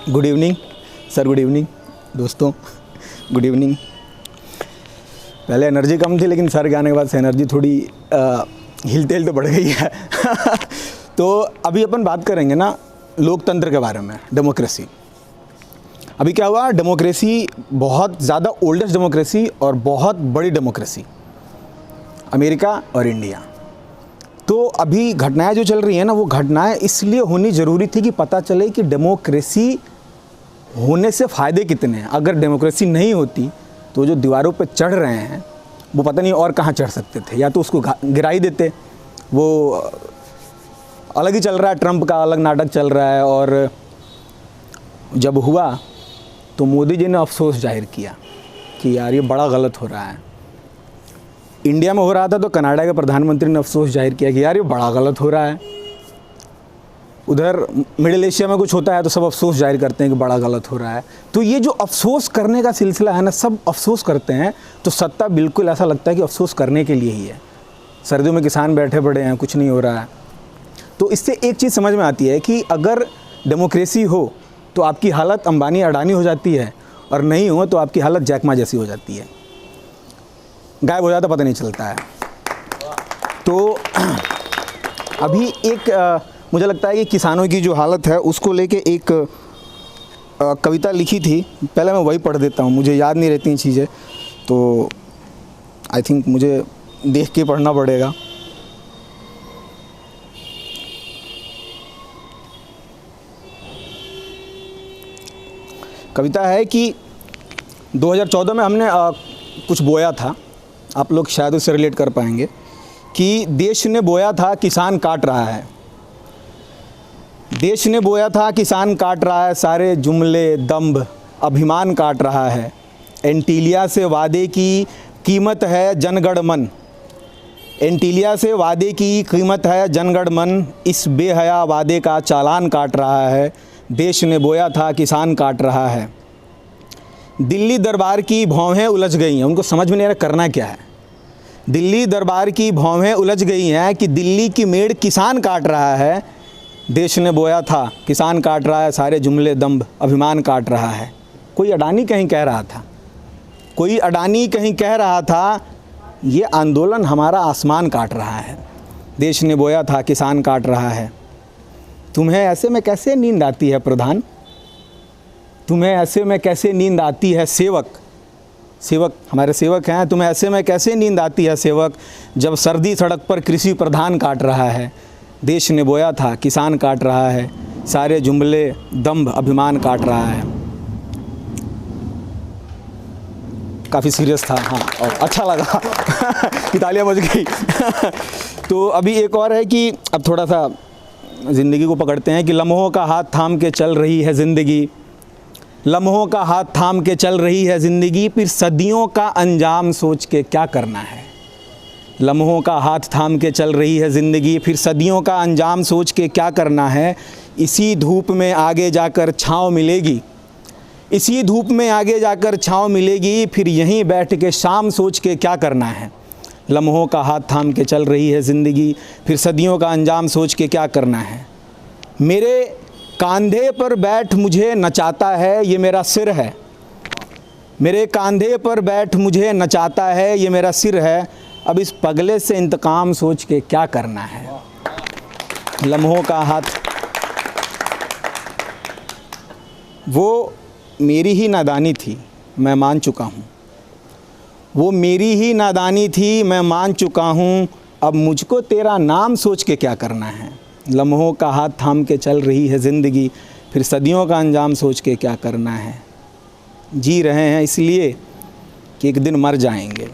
Good evening sir, good evening दोस्तों, good evening. पहले energy कम थी, लेकिन सर के आने के बाद से एनर्जी थोड़ी हिलतेल तो बढ़ गई है। तो अभी अपन बात करेंगे ना लोकतंत्र के बारे में, डेमोक्रेसी। अभी क्या हुआ, डेमोक्रेसी बहुत ज़्यादा ओल्डेस्ट डेमोक्रेसी और बहुत बड़ी डेमोक्रेसी, अमेरिका और इंडिया। तो अभी घटनाएं जो चल रही हैं ना, वो घटनाएं इसलिए होनी ज़रूरी थी कि पता चले कि डेमोक्रेसी होने से फ़ायदे कितने हैं। अगर डेमोक्रेसी नहीं होती तो जो दीवारों पर चढ़ रहे हैं वो पता नहीं और कहाँ चढ़ सकते थे, या तो उसको गिरा ही देते। वो अलग ही चल रहा है, ट्रंप का अलग नाटक चल रहा है। और जब हुआ तो मोदी जी ने अफसोस जाहिर किया कि यार ये बड़ा गलत हो रहा है। इंडिया में हो रहा था तो कनाडा के प्रधानमंत्री ने अफसोस जाहिर किया कि यार ये बड़ा गलत हो रहा है। उधर मिडिल एशिया में कुछ होता है तो सब अफसोस जाहिर करते हैं कि बड़ा गलत हो रहा है। तो ये जो अफसोस करने का सिलसिला है ना, सब अफसोस करते हैं तो सत्ता बिल्कुल ऐसा लगता है कि अफसोस करने के लिए ही है। सर्दियों में किसान बैठे पड़े हैं, कुछ नहीं हो रहा है। तो इससे एक चीज़ समझ में आती है कि अगर डेमोक्रेसी हो तो आपकी हालत अंबानी अडानी हो जाती है, और नहीं हो तो आपकी हालत जैक मा जैसी हो जाती है, गायब हो जाता पता नहीं चलता है। तो अभी एक मुझे लगता है कि किसानों की जो हालत है उसको लेके एक कविता लिखी थी। पहले मैं वही पढ़ देता हूँ, मुझे याद नहीं रहती चीज़ें, तो आई थिंक मुझे देख के पढ़ना पड़ेगा। कविता है कि 2014 में हमने कुछ बोया था, आप लोग शायद उससे रिलेट कर पाएंगे, कि देश ने बोया था किसान काट रहा है। देश ने बोया था किसान काट रहा है, सारे जुमले दम्भ अभिमान काट रहा है। एंटीलिया से वादे की कीमत है जनगण मन, एंटीलिया से वादे की कीमत है जनगण मन, इस बेहया वादे का चालान काट रहा है। देश ने बोया था किसान काट रहा है। दिल्ली दरबार की भौहें उलझ गई हैं, उनको समझ में नहीं आ रहा करना क्या है। दिल्ली दरबार की भौहें उलझ गई हैं कि दिल्ली की मेड़ किसान काट रहा है। देश ने बोया था किसान काट रहा है, सारे जुमले दम्भ अभिमान काट रहा है। कोई अडानी कहीं कह रहा था, कोई अडानी कहीं कह रहा था, ये आंदोलन हमारा आसमान काट रहा है। देश ने बोया था किसान काट रहा है। तुम्हें ऐसे में कैसे नींद आती है प्रधान, तुम्हें ऐसे में कैसे नींद आती है सेवक, सेवक हमारे सेवक हैं, तुम्हें ऐसे में कैसे नींद आती है सेवक, जब सर्दी सड़क पर कृषि प्रधान काट रहा है। देश ने बोया था किसान काट रहा है, सारे जुमले दम्भ अभिमान काट रहा है। काफ़ी सीरियस था, हाँ, और अच्छा लगा कि तालियां बज गई। तो अभी एक और है कि अब थोड़ा सा ज़िंदगी को पकड़ते हैं कि लम्हों का हाथ थाम के चल रही है ज़िंदगी, लम्हों का हाथ थाम के चल रही है ज़िंदगी, फिर सदियों का अंजाम सोच के क्या करना है। लम्हों का हाथ थाम के चल रही है ज़िंदगी, फिर सदियों का अंजाम सोच के क्या करना है। इसी धूप में आगे जाकर छाँव मिलेगी, इसी धूप में आगे जाकर छाँव मिलेगी, फिर यहीं बैठ के शाम सोच के क्या करना है। लम्हों का हाथ थाम के चल रही है ज़िंदगी, फिर सदियों का अंजाम सोच के क्या करना है। मेरे कांधे पर बैठ मुझे नचाता है, ये मेरा सिर है, मेरे कांधे पर बैठ मुझे नचाता है, ये मेरा सिर है। अब इस पगले से इंतकाम सोच के क्या करना है। लम्हों का हाथ, वो मेरी ही नादानी थी मैं मान चुका हूँ, वो मेरी ही नादानी थी मैं मान चुका हूँ, अब मुझको तेरा नाम सोच के क्या करना है। लम्हों का हाथ थाम के चल रही है ज़िंदगी, फिर सदियों का अंजाम सोच के क्या करना है। जी रहे हैं इसलिए कि एक दिन मर जाएंगे,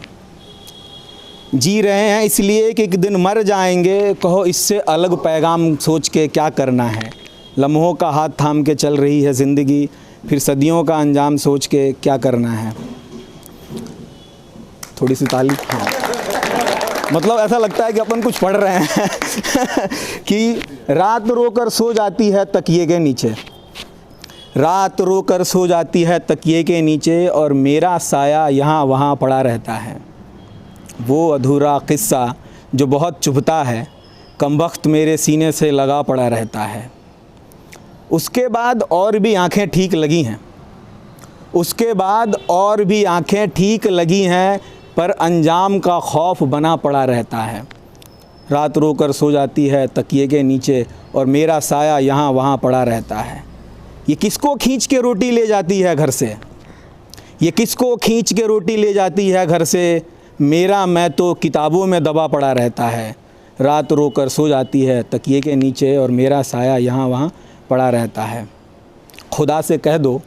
जी रहे हैं इसलिए कि एक दिन मर जाएंगे, कहो इससे अलग पैगाम सोच के क्या करना है। लम्हों का हाथ थाम के चल रही है ज़िंदगी, फिर सदियों का अंजाम सोच के क्या करना है। थोड़ी सी ताली, हाँ, मतलब ऐसा लगता है कि अपन कुछ पढ़ रहे हैं कि रात रोकर सो जाती है तकिए के नीचे, रात रोकर सो जाती है तकिए के नीचे, और मेरा साया यहाँ वहाँ पड़ा रहता है। वो अधूरा किस्सा जो बहुत चुभता है, कमबख्त मेरे सीने से लगा पड़ा रहता है। उसके बाद और भी आंखें ठीक लगी हैं, उसके बाद और भी आंखें ठीक लगी हैं, पर अंजाम का खौफ बना पड़ा रहता है। रात रोकर सो जाती है तकिए के नीचे और मेरा साया यहाँ वहाँ पड़ा रहता है। ये किसको खींच के रोटी ले जाती है घर से, ये किसको खींच के रोटी ले जाती है घर से, मेरा मैं तो किताबों में दबा पड़ा रहता है। रात रोकर सो जाती है तकिए के नीचे और मेरा साया यहाँ वहाँ पड़ा रहता है। खुदा से कह दो,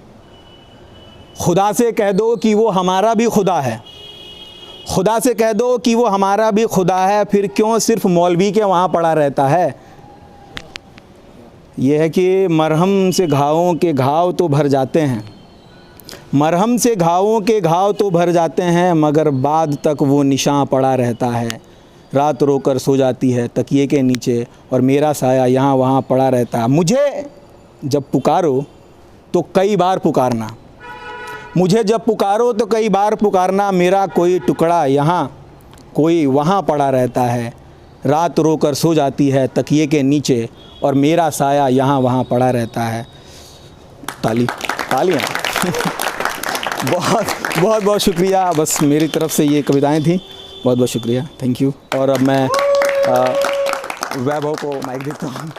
खुदा से कह दो कि वो हमारा भी खुदा है, खुदा से कह दो कि वो हमारा भी खुदा है, फिर क्यों सिर्फ मौलवी के वहाँ पड़ा रहता है। यह है कि मरहम से घावों के घाव तो भर जाते हैं, मरहम से घावों के घाव तो भर जाते हैं, मगर बाद तक वो निशान पड़ा रहता है। रात रोकर सो जाती है तकिए के नीचे और मेरा साया यहाँ वहाँ पड़ा रहता है। मुझे जब पुकारो तो कई बार पुकारना, मुझे जब पुकारो तो कई बार पुकारना, मेरा कोई टुकड़ा यहाँ कोई वहाँ पड़ा रहता है। रात रोकर सो जाती है तकिए के नीचे और मेरा साया यहाँ वहाँ पड़ा रहता है। तालियां बहुत बहुत बहुत शुक्रिया। बस मेरी तरफ से ये कविताएं थी, बहुत बहुत शुक्रिया, थैंक यू। और अब मैं वैभव को माइक देता हूँ।